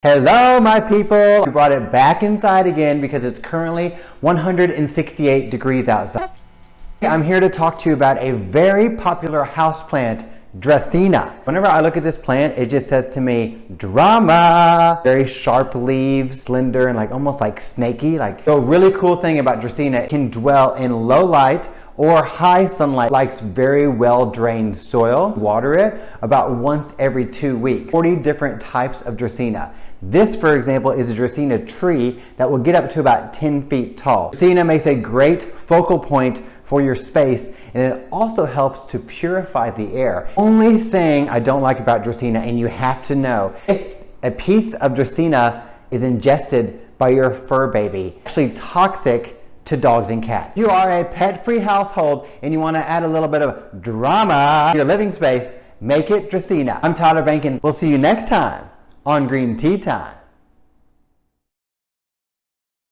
Hello my people! We brought it back inside again because it's currently 168 degrees outside. I'm here to talk to you about a very popular houseplant, Dracena. Whenever I look at this plant, it just says to me, drama! Very sharp leaves, slender and almost like snaky. The really cool thing about Dracena, it can dwell in low light or high sunlight, likes very well drained soil. Water it about once every 2 weeks. 40 different types of Dracena. This, for example, is a Dracena tree that will get up to about 10 feet tall. Dracena makes a great focal point for your space, and it also helps to purify the air. Only thing I don't like about Dracena, and you have to know, if a piece of Dracena is ingested by your fur baby, it's actually toxic to dogs and cats. If you are a pet-free household and you want to add a little bit of drama to your living space, make it Dracena. I'm Banken. We'll see you next time on Green Tea Time.